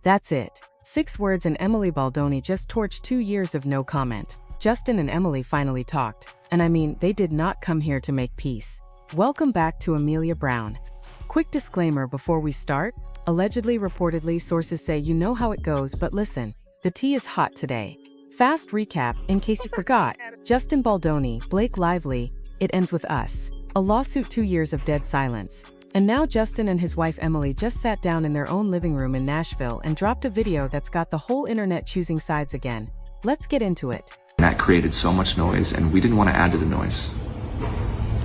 That's it. 6 words and Emily Baldoni just torched 2 years of no comment. Justin and Emily finally talked. And I mean, they did not come here to make peace. Welcome back to Amelia Brown. Quick disclaimer before we start. Allegedly, reportedly, sources say you know how it goes, but listen, the tea is hot today. Fast recap, in case you forgot. Justin Baldoni, Blake Lively, it ends with us. A lawsuit, 2 years of dead silence. And now Justin and his wife Emily just sat down in their own living room in Nashville and dropped a video that's got the whole internet choosing sides again. Let's get into it. That created so much noise, and we didn't want to add to the noise.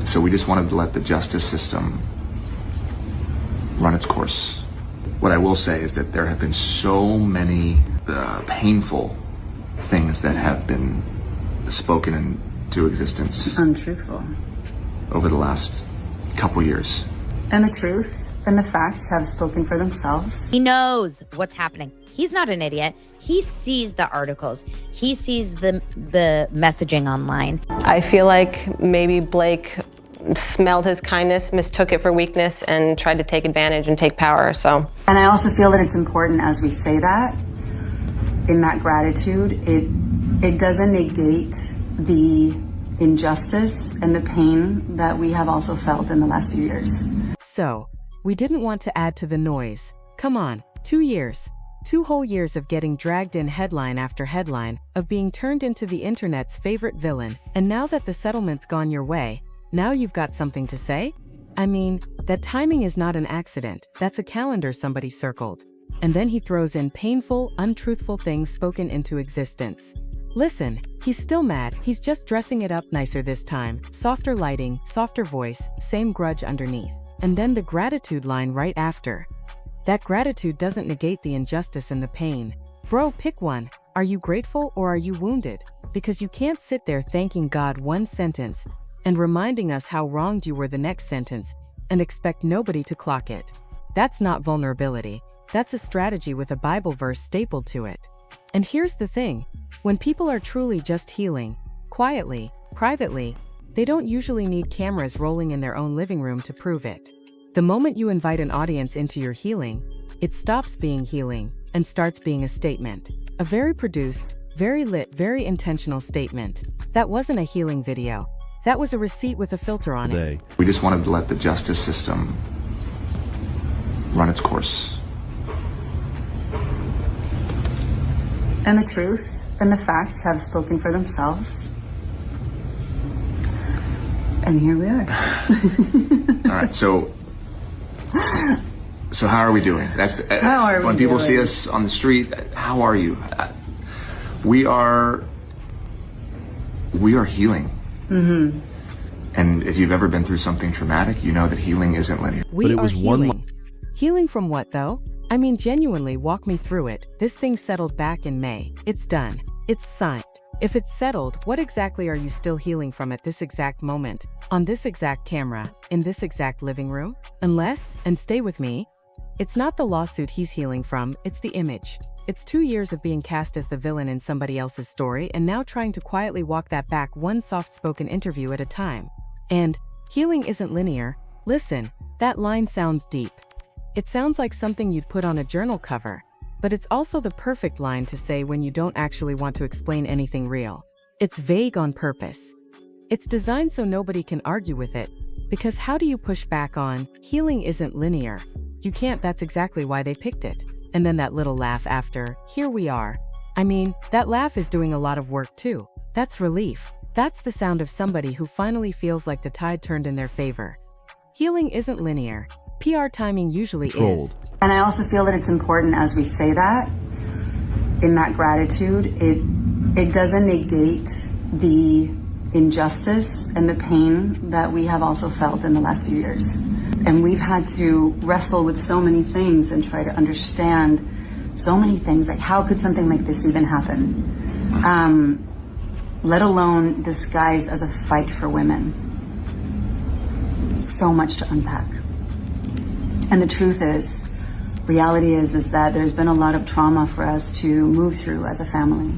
So we just wanted to let the justice system run its course. What I will say is that there have been so many painful things that have been spoken into existence. Untruthful. Over the last couple years. And the truth and the facts have spoken for themselves. He knows what's happening. He's not an idiot. He sees the articles. He sees the messaging online. I feel like maybe Blake smelled his kindness, mistook it for weakness, and tried to take advantage and take power. And I also feel that it's important as we say that, in that gratitude, it doesn't negate the injustice and the pain that we have also felt in the last few years. So, we didn't want to add to the noise. Come on, 2 years. 2 whole years of getting dragged in headline after headline, of being turned into the internet's favorite villain, and now that the settlement's gone your way, now you've got something to say? I mean, that timing is not an accident, that's a calendar somebody circled. And then he throws in painful, untruthful things spoken into existence. Listen, he's still mad, he's just dressing it up nicer this time. Softer lighting, softer voice, same grudge underneath. And then the gratitude line right after. That gratitude doesn't negate the injustice and the pain. Bro, pick one. Are you grateful or are you wounded? Because you can't sit there thanking God one sentence and reminding us how wronged you were the next sentence and expect nobody to clock it. That's not vulnerability. That's a strategy with a Bible verse stapled to it. And here's the thing. When people are truly just healing, quietly, privately, they don't usually need cameras rolling in their own living room to prove it. The moment you invite an audience into your healing, it stops being healing and starts being a statement. A very produced, very lit, very intentional statement. That wasn't a healing video. That was a receipt with a filter on it. We just wanted to let the justice system run its course. And the truth and the facts have spoken for themselves. And here we are. All right, so how are we doing? How are we when people doing? see us on the street, how are you? We are healing. Mm-hmm. And if you've ever been through something traumatic, you know that healing isn't linear. We are healing. Healing from what, though? I mean, genuinely, walk me through it. This thing settled back in May. It's done. It's signed. If it's settled, what exactly are you still healing from at this exact moment, on this exact camera, in this exact living room? Unless, and stay with me, it's not the lawsuit he's healing from, it's the image. It's 2 years of being cast as the villain in somebody else's story and now trying to quietly walk that back one soft-spoken interview at a time. And healing isn't linear. Listen, that line sounds deep. It sounds like something you'd put on a journal cover, but it's also the perfect line to say when you don't actually want to explain anything real. It's vague on purpose. It's designed so nobody can argue with it, because how do you push back on, healing isn't linear? You can't, that's exactly why they picked it. And then that little laugh after, here we are. I mean, that laugh is doing a lot of work too. That's relief. That's the sound of somebody who finally feels like the tide turned in their favor. Healing isn't linear. PR timing usually is. And I also feel that it's important as we say that, in that gratitude, it doesn't negate the injustice and the pain that we have also felt in the last few years. And we've had to wrestle with so many things and try to understand so many things, like how could something like this even happen? Let alone disguised as a fight for women. So much to unpack. And the truth is, reality is that there's been a lot of trauma for us to move through as a family.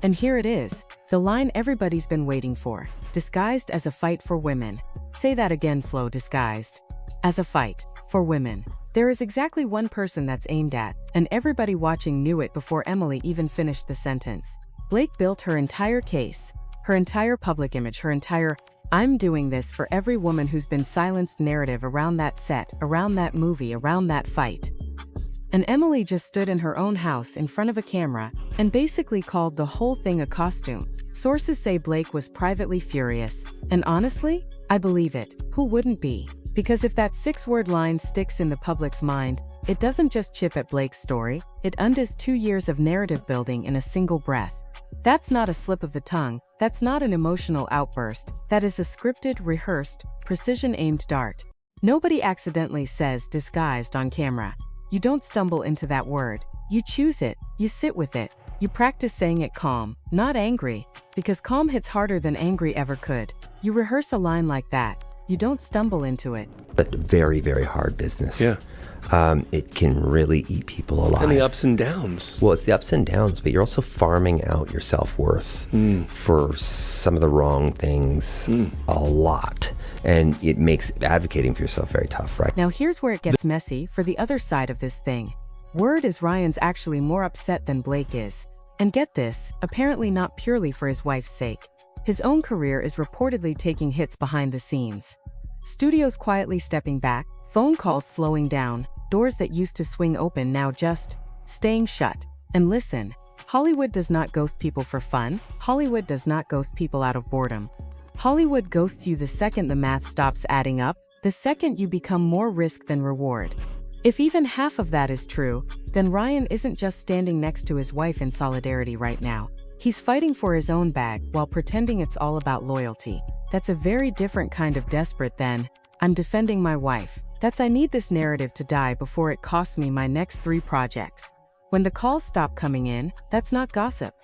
And here it is, the line everybody's been waiting for, disguised as a fight for women. Say that again slow, disguised as a fight for women. There is exactly one person that's aimed at, and everybody watching knew it before Emily even finished the sentence. Blake built her entire case, her entire public image, her entire "I'm doing this for every woman who's been silenced" narrative around that set, around that movie, around that fight. And Emily just stood in her own house in front of a camera and basically called the whole thing a costume. Sources say Blake was privately furious, and honestly, I believe it. Who wouldn't be? Because if that 6-word line sticks in the public's mind, it doesn't just chip at Blake's story, it undoes 2 years of narrative building in a single breath. That's not a slip of the tongue, that's not an emotional outburst, that is a scripted, rehearsed, precision-aimed dart. Nobody accidentally says disguised on camera. You don't stumble into that word. You choose it, you sit with it, you practice saying it calm, not angry, because calm hits harder than angry ever could. You rehearse a line like that. You don't stumble into it. But very, very hard business. Yeah. It can really eat people alive. And the ups and downs. Well, it's the ups and downs, but you're also farming out your self-worth for some of the wrong things a lot. And it makes advocating for yourself very tough, right? Now here's where it gets messy for the other side of this thing. Word is Ryan's actually more upset than Blake is. And get this, apparently not purely for his wife's sake. His own career is reportedly taking hits behind the scenes. Studios quietly stepping back, phone calls slowing down, doors that used to swing open now just staying shut. And listen, Hollywood does not ghost people for fun. Hollywood does not ghost people out of boredom. Hollywood ghosts you the second the math stops adding up, the second you become more risk than reward. If even half of that is true, then Ryan isn't just standing next to his wife in solidarity right now. He's fighting for his own bag while pretending it's all about loyalty. That's a very different kind of desperate than, I'm defending my wife. That's I need this narrative to die before it costs me my next 3 projects. When the calls stop coming in, that's not gossip.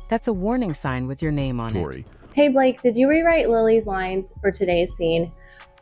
That's a warning sign with your name on it. Hey Blake, did you rewrite Lily's lines for today's scene?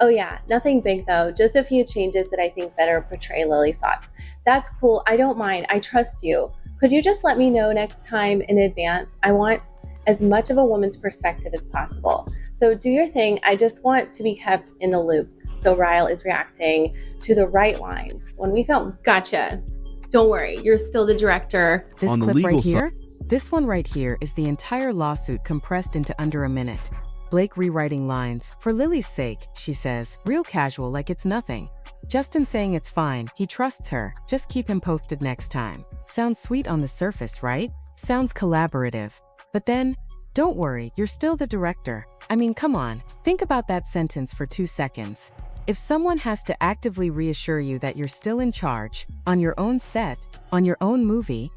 Oh yeah, nothing big though, just a few changes that I think better portray Lily's thoughts. That's cool, I don't mind, I trust you. Could you just let me know next time in advance? I want as much of a woman's perspective as possible. So do your thing, I just want to be kept in the loop. So Ryle is reacting to the right lines when we film. Gotcha. Don't worry, you're still the director. This clip right here? This one right here is the entire lawsuit compressed into under a minute. Blake rewriting lines. For Lily's sake, she says, real casual like it's nothing. Justin saying it's fine, he trusts her, just keep him posted next time. Sounds sweet on the surface, right? Sounds collaborative. But then, don't worry, you're still the director. I mean, come on, think about that sentence for 2 seconds. If someone has to actively reassure you that you're still in charge, on your own set, on your own movie,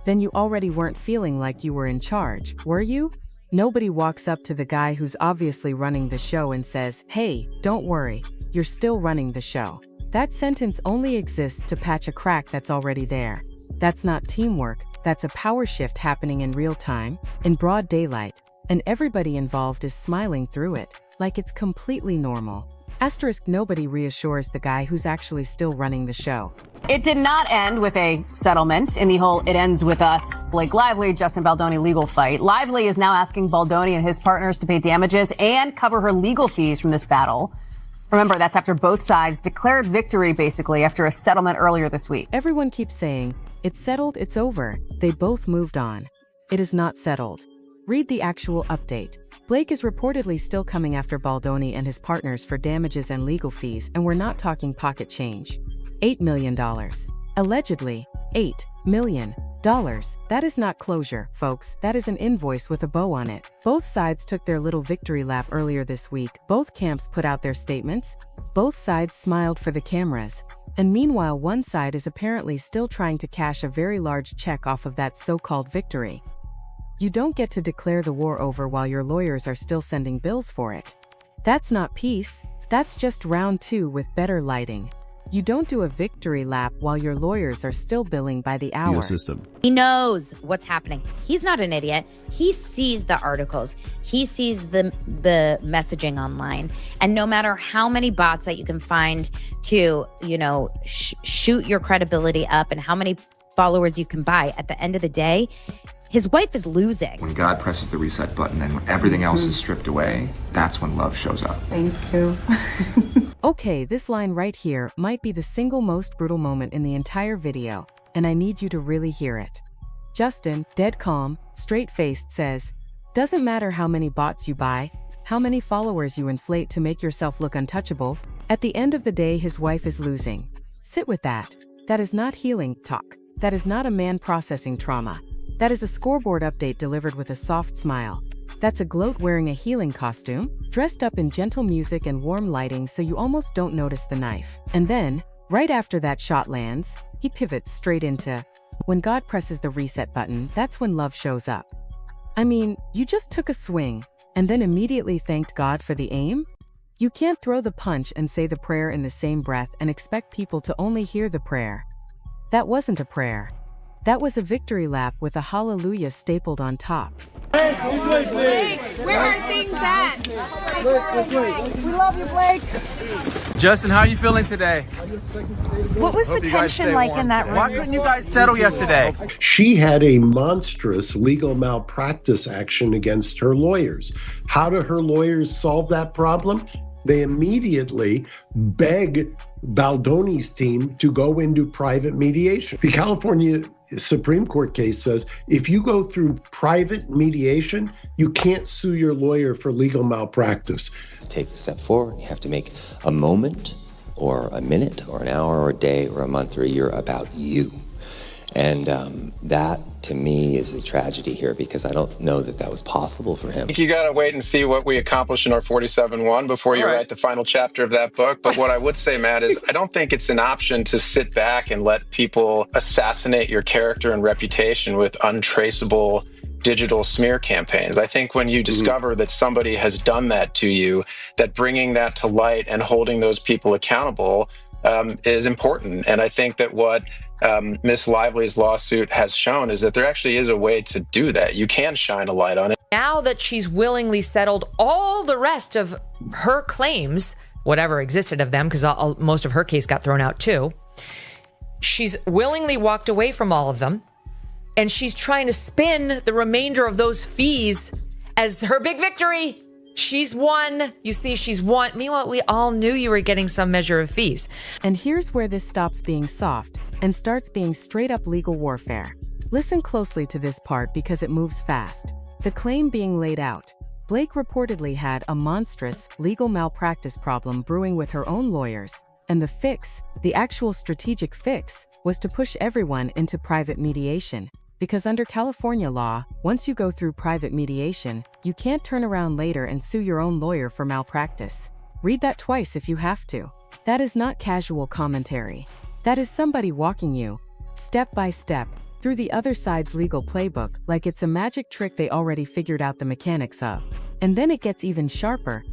then you already weren't feeling like you were in charge, were you? Nobody walks up to the guy who's obviously running the show and says, hey, don't worry, you're still running the show. That sentence only exists to patch a crack that's already there. That's not teamwork, that's a power shift happening in real time, in broad daylight, and everybody involved is smiling through it, like it's completely normal. Asterisk nobody reassures the guy who's actually still running the show. It did not end with a settlement in the whole "it ends with us" Blake Lively, Justin Baldoni legal fight. Lively is now asking Baldoni and his partners to pay damages and cover her legal fees from this battle. Remember, that's after both sides declared victory, basically, after a settlement earlier this week. Everyone keeps saying, it's settled, it's over. They both moved on. It is not settled. Read the actual update. Blake is reportedly still coming after Baldoni and his partners for damages and legal fees, and we're not talking pocket change. $8 million. Allegedly, $8 million. That is not closure, folks. That is an invoice with a bow on it. Both sides took their little victory lap earlier this week. Both camps put out their statements. Both sides smiled for the cameras. And meanwhile, one side is apparently still trying to cash a very large check off of that so-called victory. You don't get to declare the war over while your lawyers are still sending bills for it. That's not peace. That's just round 2 with better lighting. You don't do a victory lap while your lawyers are still billing by the hour. He knows what's happening. He's not an idiot. He sees the articles. He sees the messaging online. And no matter how many bots that you can find to, shoot your credibility up and how many followers you can buy, at the end of the day, his wife is losing. When God presses the reset button and when everything else is stripped away, that's when love shows up. Thank you. Okay, this line right here might be the single most brutal moment in the entire video, and I need you to really hear it. Justin, dead calm, straight-faced, says, "Doesn't matter how many bots you buy, how many followers you inflate to make yourself look untouchable. At the end of the day, his wife is losing. Sit with that. That is not healing talk. That is not a man processing trauma. That is a scoreboard update delivered with a soft smile. That's a gloat wearing a healing costume, dressed up in gentle music and warm lighting so you almost don't notice the knife. And then, right after that shot lands, he pivots straight into, when God presses the reset button, that's when love shows up. I mean, you just took a swing, and then immediately thanked God for the aim? You can't throw the punch and say the prayer in the same breath and expect people to only hear the prayer. That wasn't a prayer. That was a victory lap with a hallelujah stapled on top. Blake, where are things at? We love you, Blake. Justin, how are you feeling today? What was the tension like in that room? Why couldn't you guys settle yesterday? She had a monstrous legal malpractice action against her lawyers. How do her lawyers solve that problem? They immediately beg Baldoni's team to go into private mediation. The California Supreme Court case says if you go through private mediation, you can't sue your lawyer for legal malpractice. To take a step forward, you have to make a moment or a minute or an hour or a day or a month or a year about you. And that, to me, is a tragedy here because I don't know that that was possible for him. I think you got to wait and see what we accomplish in our 47-1 before you write the final chapter of that book. But what I would say, Matt, is I don't think it's an option to sit back and let people assassinate your character and reputation with untraceable digital smear campaigns. I think when you discover that somebody has done that to you, that bringing that to light and holding those people accountable is important. And I think that what Miss Lively's lawsuit has shown is that there actually is a way to do that. You can shine a light on it. Now that she's willingly settled all the rest of her claims, whatever existed of them, because most of her case got thrown out too, she's willingly walked away from all of them, and she's trying to spin the remainder of those fees as her big victory. She's won. You see, she's won. Meanwhile, we all knew you were getting some measure of fees. And here's where this stops being soft and starts being straight-up legal warfare. Listen closely to this part because it moves fast. The claim being laid out. Blake reportedly had a monstrous legal malpractice problem brewing with her own lawyers, and the fix, the actual strategic fix, was to push everyone into private mediation. Because under California law, once you go through private mediation, you can't turn around later and sue your own lawyer for malpractice. Read that twice if you have to. That is not casual commentary. That is somebody walking you, step by step, through the other side's legal playbook like it's a magic trick they already figured out the mechanics of. And then it gets even sharper.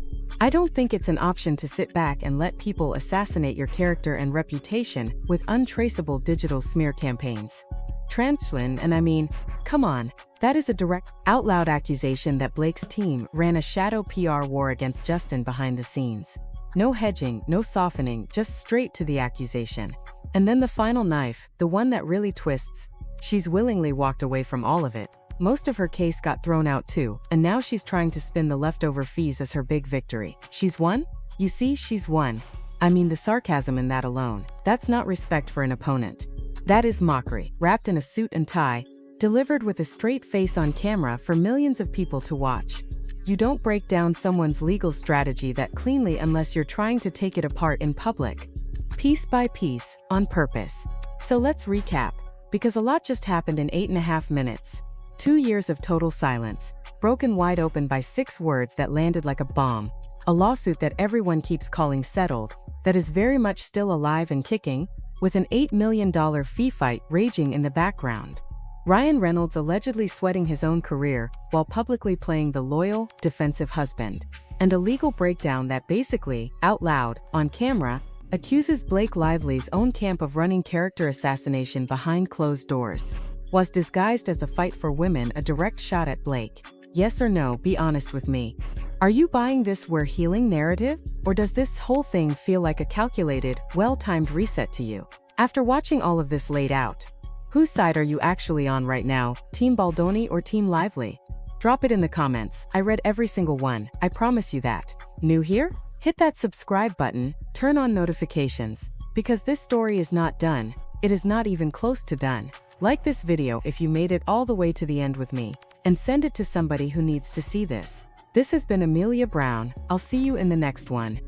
I don't think it's an option to sit back and let people assassinate your character and reputation with untraceable digital smear campaigns. Translin, and I mean, come on, that is a direct, out-loud accusation that Blake's team ran a shadow PR war against Justin behind the scenes. No hedging, no softening, just straight to the accusation. And then the final knife, the one that really twists, she's willingly walked away from all of it. Most of her case got thrown out too, and now she's trying to spin the leftover fees as her big victory. She's won? You see, she's won. I mean, the sarcasm in that alone. That's not respect for an opponent. That is mockery, wrapped in a suit and tie, delivered with a straight face on camera for millions of people to watch. You don't break down someone's legal strategy that cleanly unless you're trying to take it apart in public. Piece by piece, on purpose. So let's recap, because a lot just happened in 8.5 minutes. 2 years of total silence, broken wide open by 6 words that landed like a bomb. A lawsuit that everyone keeps calling settled, that is very much still alive and kicking, with an $8 million fee fight raging in the background. Ryan Reynolds allegedly sweating his own career while publicly playing the loyal, defensive husband. And a legal breakdown that basically, out loud, on camera, accuses Blake Lively's own camp of running character assassination behind closed doors. Was disguised as a fight for women a direct shot at Blake? Yes or no, be honest with me. Are you buying this we're healing narrative? Or does this whole thing feel like a calculated, well-timed reset to you? After watching all of this laid out, whose side are you actually on right now, Team Baldoni or Team Lively? Drop it in the comments. I read every single one, I promise you that. New here? Hit that subscribe button, turn on notifications, because this story is not done. It is not even close to done. Like this video if you made it all the way to the end with me, and send it to somebody who needs to see this. This has been Amelia Brown. I'll see you in the next one.